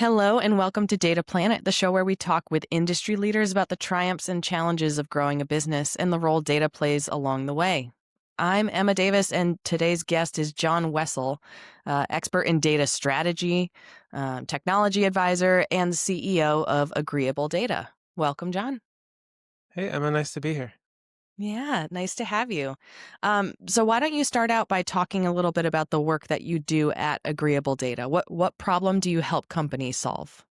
Hello, and welcome to Data Planet, the show where we talk with industry leaders about the triumphs and challenges of growing a business and the role data plays along the way. I'm Emma Davis, and today's guest is John Wessel, expert in data strategy, technology advisor, and CEO of Agreeable Data. Welcome, John. Hey, Emma, nice to be here. Yeah, nice to have you. So why don't you start out by talking a little bit about the work that you do at Agreeable Data? What problem do you help companies solve?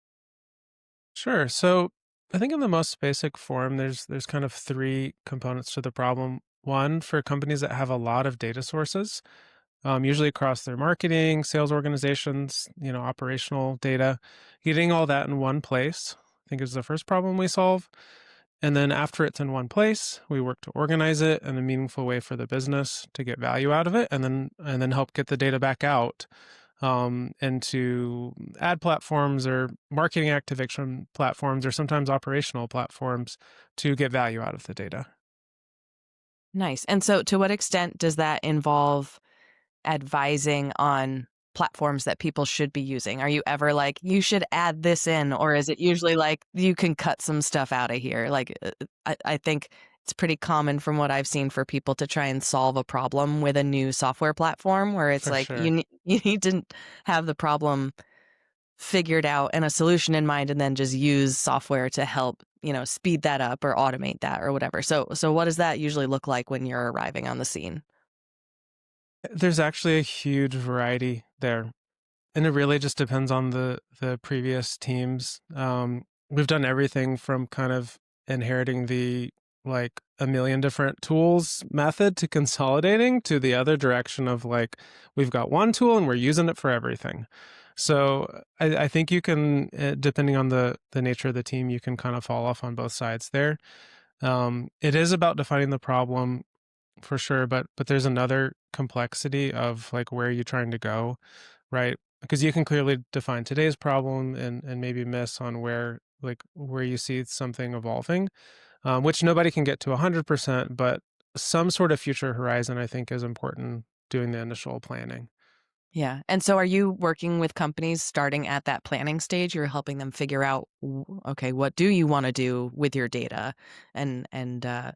Sure. So I think in the most basic form, there's kind of three components to the problem. One, for companies that have a lot of data sources, usually across their marketing, sales organizations, operational data, getting all that in one place, I think is the first problem we solve. And then after it's in one place, we work to organize it in a meaningful way for the business to get value out of it, and then help get the data back out into ad platforms or marketing activation platforms or sometimes operational platforms to get value out of the data. Nice. And so to what extent does that involve advising on platforms that people should be using? Are you ever like, you should add this in, or is it usually like you can cut some stuff out of here? I think it's pretty common from what I've seen for people to try and solve a problem with a new software platform where it's For like sure. you need to have the problem figured out and a solution in mind and then just use software to help, speed that up or automate that or whatever. So what does that usually look like when you're arriving on the scene? There's actually a huge variety there. And it really just depends on the previous teams. We've done everything from kind of inheriting the like a million different tools method to consolidating to the other direction of like we've got one tool and we're using it for everything. So I think you can, depending on the nature of the team, you can kind of fall off on both sides there. It is about defining the problem for sure, but there's another complexity of like where you're trying to go, right? Because you can clearly define today's problem and maybe miss on where you see something evolving, which nobody can get to 100%, but some sort of future horizon I think is important doing the initial planning. Yeah. And so are you working with companies starting at that planning stage? You're helping them figure out, okay, what do you want to do with your data and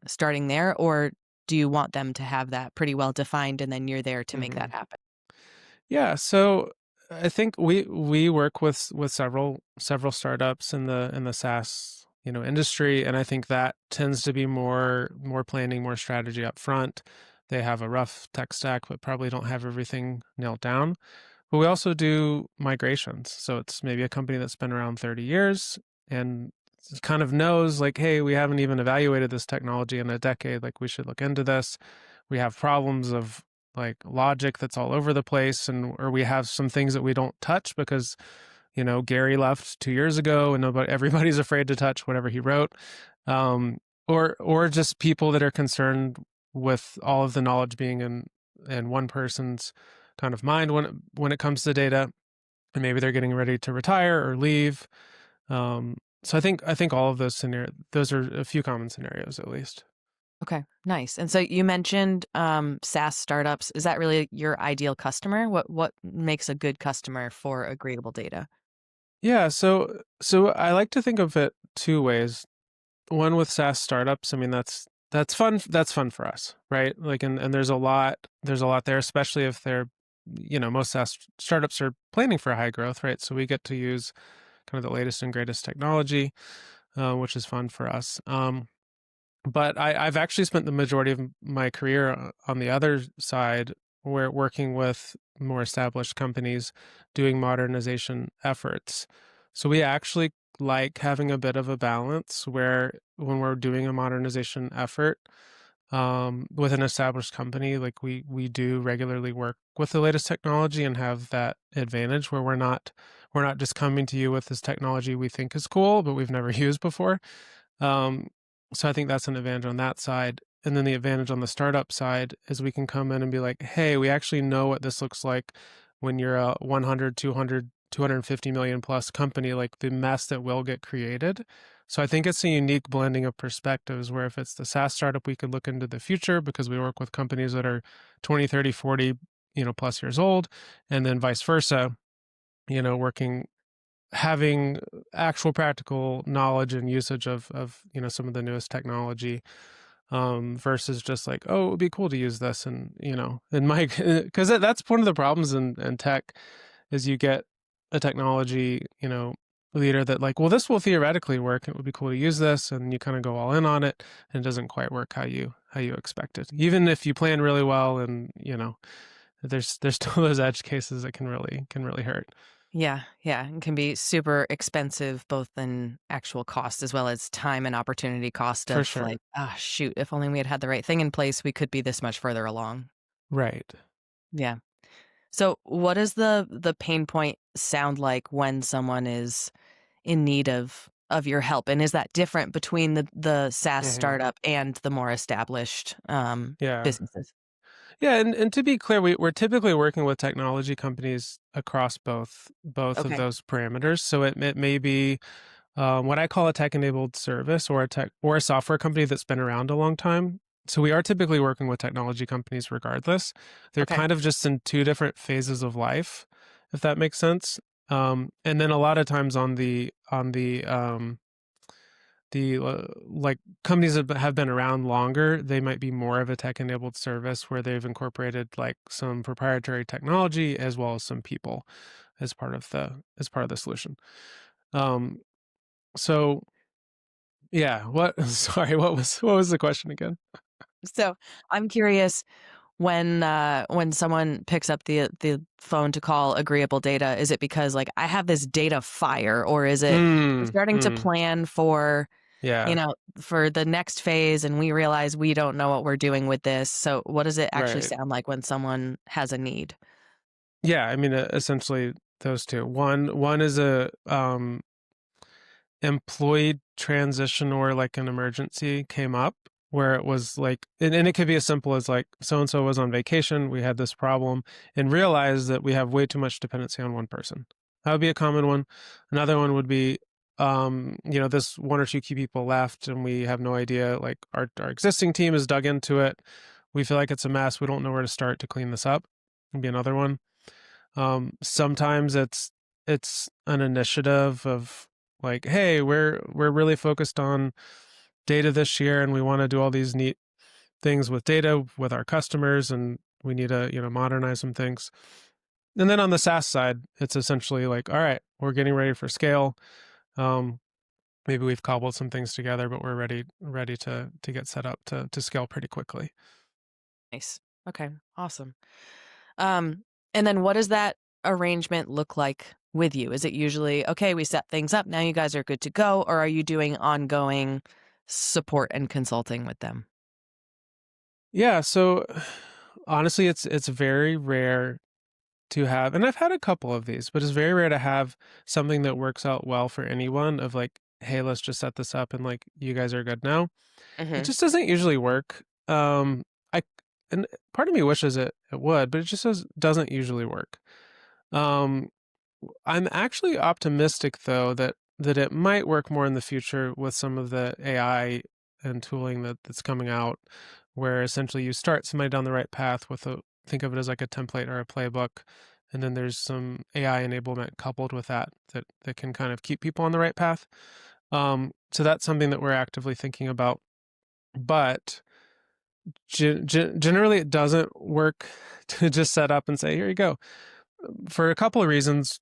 starting there? Or do you want them to have that pretty well defined and then you're there to make that hmm happen? Yeah, so I think we work with several startups in the SaaS industry, and I think that tends to be more planning, more strategy up front. They have a rough tech stack, but probably don't have everything nailed down. But we also do migrations, so it's maybe a company that's been around 30 years and kind of knows like, hey, we haven't even evaluated this technology in a decade. Like we should look into this. We have problems of like logic that's all over the place and or we have some things that we don't touch because Gary left 2 years ago and everybody's afraid to touch whatever he wrote, or just people that are concerned with all of the knowledge being in one person's kind of mind when it comes to data, and maybe they're getting ready to retire or leave. So I think all of those scenarios, those are a few common scenarios at least. Okay, nice. And so you mentioned SaaS startups. Is that really your ideal customer? What makes a good customer for Agreeable Data? Yeah, so I like to think of it two ways. One with SaaS startups, I mean that's fun. That's fun for us, right? Like, and there's a lot there, especially if they're, most SaaS startups are planning for high growth, right? So we get to use kind of the latest and greatest technology, which is fun for us. But I've actually spent the majority of my career on the other side, where working with more established companies doing modernization efforts. So we actually like having a bit of a balance where when we're doing a modernization effort with an established company, like we do regularly work with the latest technology and have that advantage where we're not just coming to you with this technology we think is cool, but we've never used before. Um, so I think that's an advantage on that side. And then the advantage on the startup side is we can come in and be like, hey, we actually know what this looks like when you're a 100, 200, 250 million plus company, like the mess that will get created. So I think it's a unique blending of perspectives where if it's the SaaS startup, we could look into the future because we work with companies that are 20, 30, 40, plus years old, and then vice versa, working having actual practical knowledge and usage of some of the newest technology, versus just like, oh, it would be cool to use this. And in my because that's one of the problems in tech is you get a technology leader that like, well, this will theoretically work, it would be cool to use this, and you kind of go all in on it, and it doesn't quite work how you expect it, even if you plan really well. And there's still those edge cases that can really hurt. Yeah, yeah, it can be super expensive both in actual cost as well as time and opportunity cost For of sure. like, "Ah, shoot, if only we had had the right thing in place, we could be this much further along." Right. Yeah. So, what does the pain point sound like when someone is in need of your help? And is that different between the SaaS Hmm. startup and the more established, Yeah. businesses? Yeah, and to be clear, we're typically working with technology companies across both of Okay, those parameters. So it may be what I call a tech-enabled service, or a software company that's been around a long time. So we are typically working with technology companies regardless. They're okay. kind of just in two different phases of life, if that makes sense. And then a lot of times on the like companies that have been around longer, they might be more of a tech-enabled service where they've incorporated like some proprietary technology as well as some people as part of the solution. Um, so yeah, what sorry, what was the question again? So, I'm curious when someone picks up the phone to call Agreeable Data, is it because, like, I have this data fire, or is it we're Mm, starting to mm, plan for, you yeah, know, for the next phase and we realize we don't know what we're doing with this? So, what does it actually right. sound like when someone has a need? Yeah, I mean, essentially those two. One is a employee transition, or like an emergency came up where it was like, and it could be as simple as like, so and so was on vacation, we had this problem, and realized that we have way too much dependency on one person. That would be a common one. Another one would be this one or two key people left, and we have no idea, like our existing team is dug into it, we feel like it's a mess, we don't know where to start to clean this up. Would be another one. Sometimes it's an initiative of like, hey, we're really focused on data this year, and we want to do all these neat things with data with our customers, and we need to modernize some things. And then on the SaaS side, it's essentially like, all right, we're getting ready for scale. Um, Maybe we've cobbled some things together, but we're ready to get set up to scale pretty quickly. Nice. Okay, awesome. Um, and then what does that arrangement look like with you? Is it usually, okay, we set things up, now you guys are good to go, or are you doing ongoing support and consulting with them? Yeah, so honestly, it's very rare to have, and I've had a couple of these, but it's very rare to have something that works out well for anyone of like, hey, let's just set this up and like you guys are good now. It Mhm. just doesn't usually work. I and part of me wishes it would, but it just doesn't usually work. Um, I'm actually optimistic though that it might work more in the future with some of the AI and tooling that's coming out, where essentially you start somebody down the right path with a think of it as like a template or a playbook, and then there's some AI enablement coupled with that can kind of keep people on the right path. So that's something that we're actively thinking about, but generally it doesn't work to just set up and say, here you go, for a couple of reasons.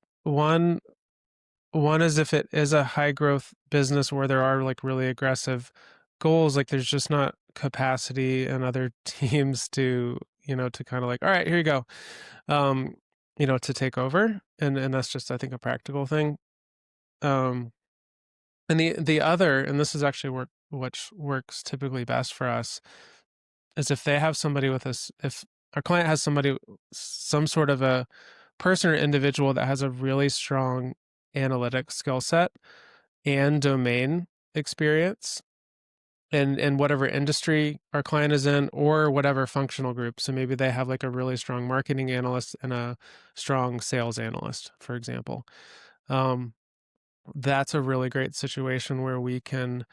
One is if it is a high growth business where there are like really aggressive goals, like there's just not capacity and other teams to kind of like, all right, here you go, um, to take over. And that's just, I think, a practical thing. Um, and the other, and this is actually which works typically best for us, is if they have somebody with us, if our client has some sort of a person or individual that has a really strong analytic skill set and domain experience in whatever industry our client is in, or whatever functional group. So maybe they have like a really strong marketing analyst and a strong sales analyst, for example. Um, that's a really great situation where we can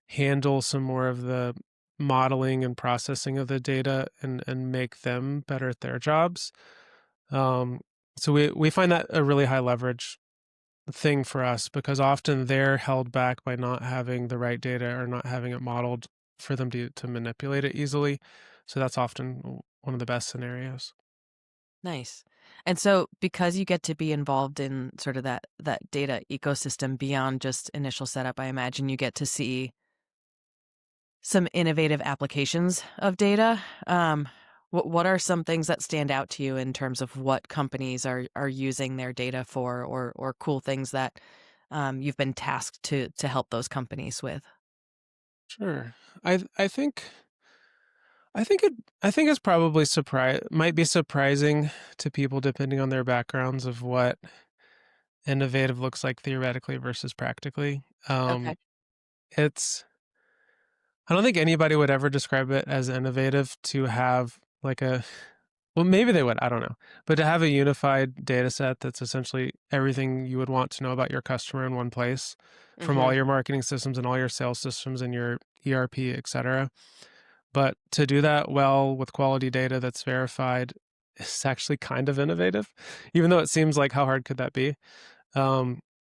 handle some more of the modeling and processing of the data and make them better at their jobs. Um, so we find that a really high leverage thing for us because often they're held back by not having the right data or not having it modeled for them to manipulate it easily. So that's often one of the best scenarios. Nice. And so because you get to be involved in sort of that data ecosystem beyond just initial setup, I imagine you get to see some innovative applications of data. What are some things that stand out to you in terms of what companies are using their data for, or cool things that you've been tasked to help those companies with? Sure. I think I think it I think it's probably might be surprising to people depending on their backgrounds of what innovative looks like theoretically versus practically. Okay. It's I don't think anybody would ever describe it as innovative to have like a well, maybe they would, I don't know. But to have a unified data set that's essentially everything you would want to know about your customer in one place from Mm-hmm. all your marketing systems and all your sales systems and your ERP, et cetera. But to do that well with quality data that's verified is actually kind of innovative, even though it seems like how hard could that be?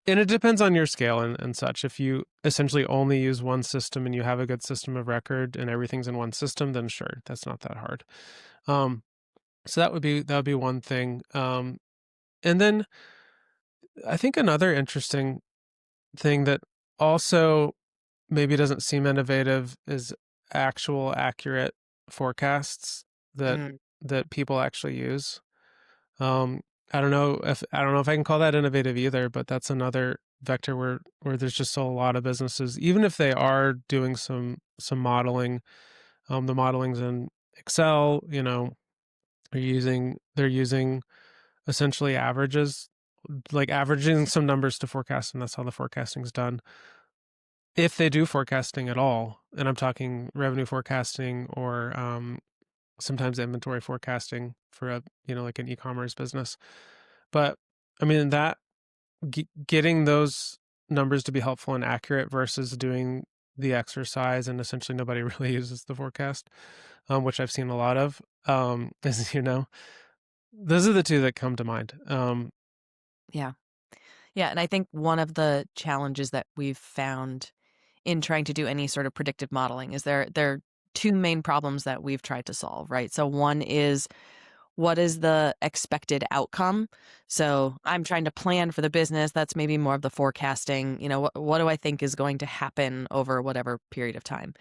And it depends on your scale and such. If you essentially only use one system and you have a good system of record and everything's in one system, then sure, that's not that hard. Um, so that would be one thing. And then I think another interesting thing that also maybe doesn't seem innovative is actual accurate forecasts that Mm. that people actually use. Um, I don't know if I can call that innovative either, but that's another vector where there's just a lot of businesses, even if they are doing some modeling, the modeling's in Excel, they're using essentially averages, like averaging some numbers to forecast, and that's how the forecasting's done. If they do forecasting at all, and I'm talking revenue forecasting or sometimes inventory forecasting for like an e-commerce business. But I mean that getting those numbers to be helpful and accurate versus doing the exercise and essentially nobody really uses the forecast, which I've seen a lot of, is those are the two that come to mind. Yeah. Yeah, and I think one of the challenges that we've found in trying to do any sort of predictive modeling is there are two main problems that we've tried to solve, right? So one is, what is the expected outcome? So I'm trying to plan for the business. That's maybe more of the forecasting. What do I think is going to happen over whatever period of time?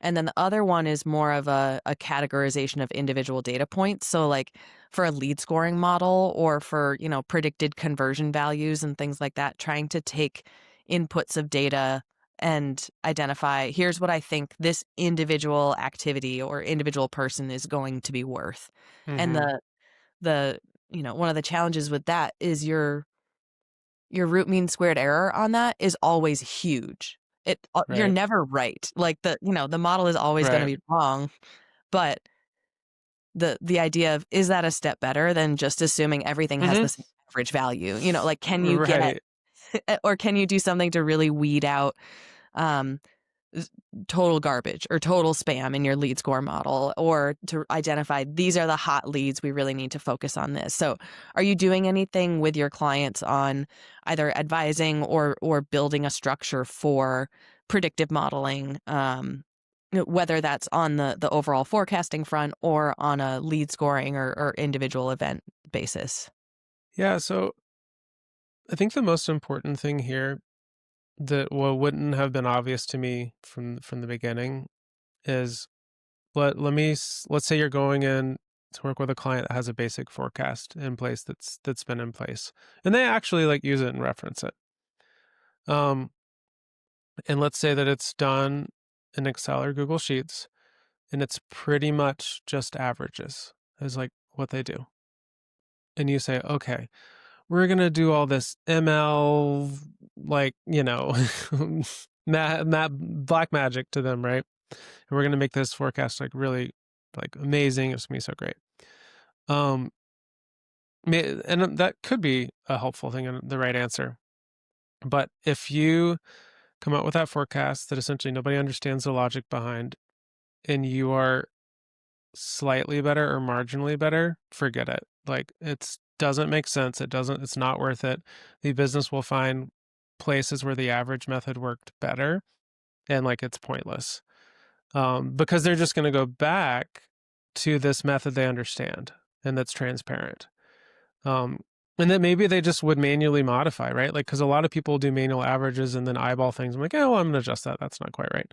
And then the other one is more of a categorization of individual data points. So, like for a lead scoring model or for, predicted conversion values and things like that, trying to take inputs of data and identify, here's what I think this individual activity or individual person is going to be worth. And hmm the one of the challenges with that is your root mean squared error on that is always huge. You're Right. never right. Like the model is always going to Right. be wrong, but the idea of, is that a step better than just assuming everything has hmm the same average value? Like, can you get Right. or can you do something to really weed out um s- total garbage or total spam in your lead score model, or to identify, these are the hot leads, we really need to focus on this. So are you doing anything with your clients on either advising or building a structure for predictive modeling, whether that's on the overall forecasting front or on a lead scoring or individual event basis? Yeah. So I think the most important thing here that what wouldn't have been obvious to me from the beginning is let's say you're going in to work with a client that has a basic forecast in place that's been in place, and they actually like use it and reference it. Um, and let's say that it's done in Excel or Google Sheets, and it's pretty much just averages is like what they do. And you say, okay, we're gonna do all this ML, like black magic to them, right? And we're gonna make this forecast like really like amazing. It's gonna be so great. Um, and that could be a helpful thing and the right answer. But if you come out with that forecast that essentially nobody understands the logic behind, and you are slightly better or marginally better, forget it. Like it's doesn't make sense. It's not worth it. The business will find places where the average method worked better, and like it's pointless. Because they're just going to go back to this method they understand and that's transparent. Um, and then maybe they just would manually modify, right? Like, because a lot of people do manual averages and then eyeball things. I'm like, oh, well, I'm going to adjust that. That's not quite right.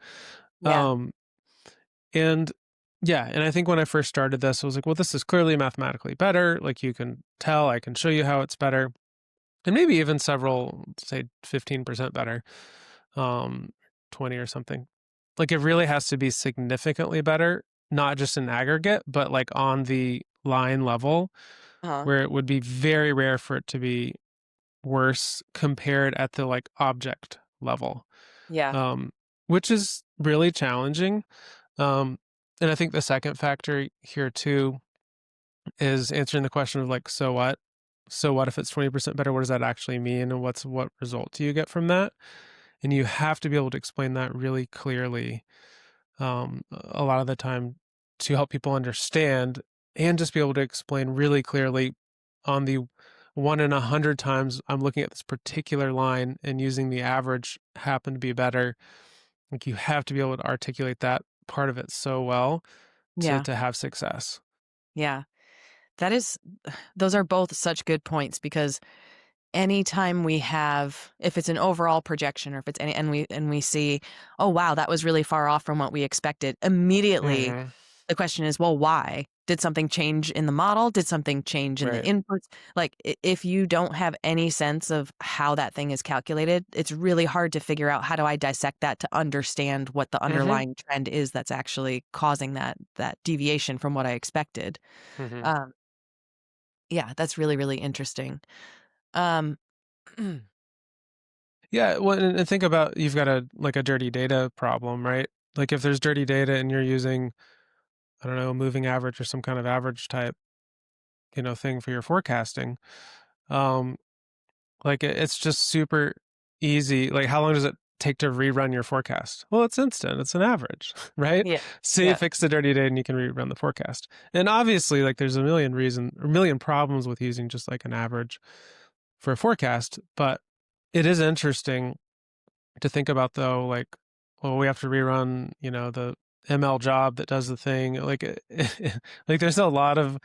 Yeah. Um, and yeah, and I think when I first started this, I was like, well, this is clearly mathematically better. Like, you can tell, I can show you how it's better, and maybe even several, say 15% better, um, 20 or something. Like, it really has to be significantly better, not just in aggregate, but like on the line level, Uh-huh. where it would be very rare for it to be worse compared at the like object level, Yeah. um, which is really challenging. Um, and I think the second factor here too is answering the question of like, so what? So what if it's 20% better? What does that actually mean? And what result do you get from that? And you have to be able to explain that really clearly, a lot of the time, to help people understand, and just be able to explain really clearly on the 1 in 100 times I'm looking at this particular line and using the average happen to be better. Like, you have to be able to articulate that part of it so well Yeah. to have success. Yeah. That is those are both such good points because anytime we have if it's an overall projection or if it's any and we see, "Oh, wow, that was really far off from what we expected." Immediately, Mhm. the question is, "Well, why? Did something change in the model? Did something change in the Right. inputs?" Like, if you don't have any sense of how that thing is calculated, it's really hard to figure out how do I dissect that to understand what the Mhm. underlying trend is that's actually causing that deviation from what I expected. Mhm. Um, yeah, that's really, really interesting. Um Yeah, well, and think about, you've got a like a dirty data problem, right? Like, if there's dirty data and you're using, I don't know, moving average or some kind of average type, thing for your forecasting, um, like it's just super easy. Like, how long does it take to rerun your forecast? Well, it's instant. It's an average, right? Yeah. So you Yeah. fix the dirty data and you can rerun the forecast. And obviously, like, there's a million problems with using just like an average for a forecast, but it is interesting to think about, though, like, well, we have to rerun, the ML job that does the thing. Like, like, there's a lot of,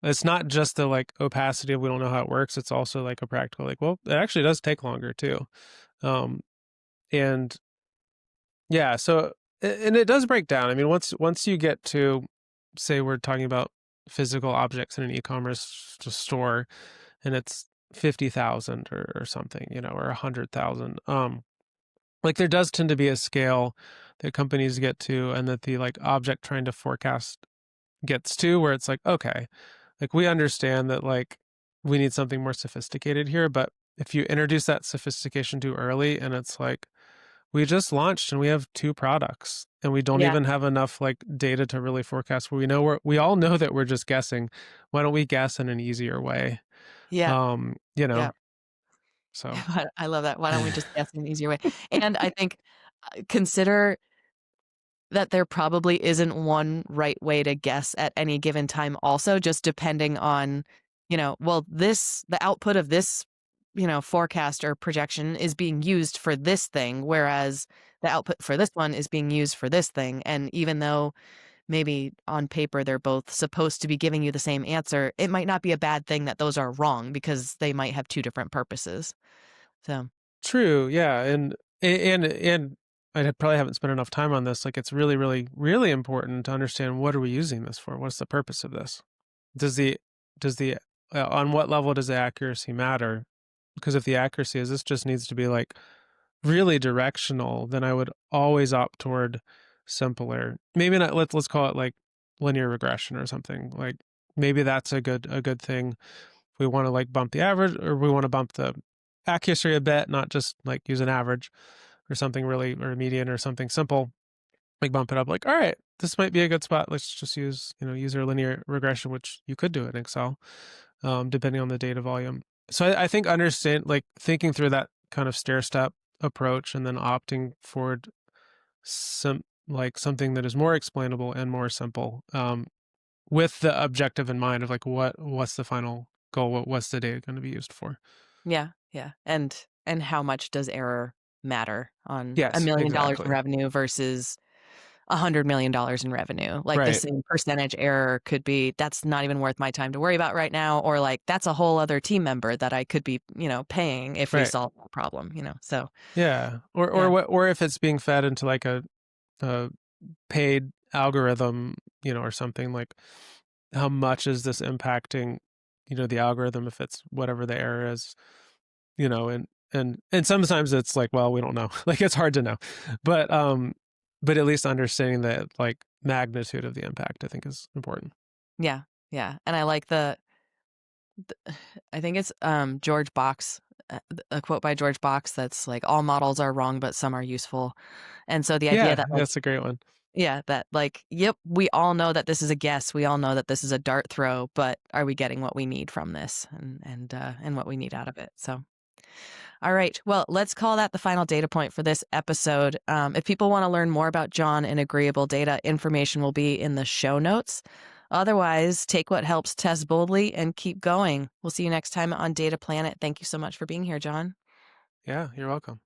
it's not just the like opacity of we don't know how it works. It's also like a practical, like, well, it actually does take longer too. Um, and yeah, so, and it does break down. I mean, once you get to, say, we're talking about physical objects in an e-commerce store, and it's 50,000 or something, or 100,000. Like, there does tend to be a scale that companies get to, and that the like object trying to forecast gets to, where it's like, okay, like, we understand that, like, we need something more sophisticated here, but if you introduce that sophistication too early, and it's like, we just launched and we have 2 products and we don't Yeah. even have enough like data to really forecast, where we all know that we're just guessing. Why don't we guess in an easier way? Yeah. You Yeah. know, so I love that. Why don't we just guess in an easier way? And I think, consider that there probably isn't one right way to guess at any given time also, just depending on, well, the output of this, forecast or projection is being used for this thing, whereas the output for this one is being used for this thing. And even though maybe on paper they're both supposed to be giving you the same answer, it might not be a bad thing that those are wrong because they might have two different purposes. So, true, yeah, and probably haven't spent enough time on this. Like, it's really, really, really important to understand, what are we using this for? What's the purpose of this? Does the does the On what level does the accuracy matter? Because if the accuracy is, this just needs to be like really directional, then I would always opt toward simpler. Maybe not. Let's call it like linear regression or something. Like, maybe that's a good thing. If we want to like bump the average, or we want to bump the accuracy a bit, not just like use an average or something really, or a median or something simple. Like, bump it up. Like, all right, this might be a good spot. Let's just use user linear regression, which you could do in Excel, depending on the data volume. So I think understand, like, thinking through that kind of stair step approach, and then opting for like something that is more explainable and more simple, with the objective in mind of like, what's the final practical, what's the data going to be used for? Yeah, yeah, and how much does error matter on Yes, $1,000,000 in exactly. revenue versus $100,000,000 in revenue? Like, the Right, same percentage error could be, "That's not even worth my time to worry about right now," or, like, "That's a whole other team member that I could be, paying if we right. solve that problem," So, Yeah, yeah, or if it's being fed into like a paid algorithm, or something like, how much is this impacting, the algorithm if it's whatever the error is, and sometimes it's like, well, we don't know. Like it's hard to know. But but at least understanding the like magnitude of the impact I think is important. yeah, yeah, and I like I think it's, George Box, a quote by George Box that's like, "All models are wrong, but some are useful." And so the idea Yeah, that, like, that's a great one. yeah, that, like, yep, we all know that this is a guess, we all know that this is a dart throw, but are we getting what we need from this and what we need out of it? So, all right, well, let's call that the final data point for this episode. If people wanna learn more about John and Agreeable Data, information will be in the show notes. Otherwise, take what helps, test boldly, and keep going. We'll see you next time on Data Planet. Thank you so much for being here, John. Yeah, you're welcome.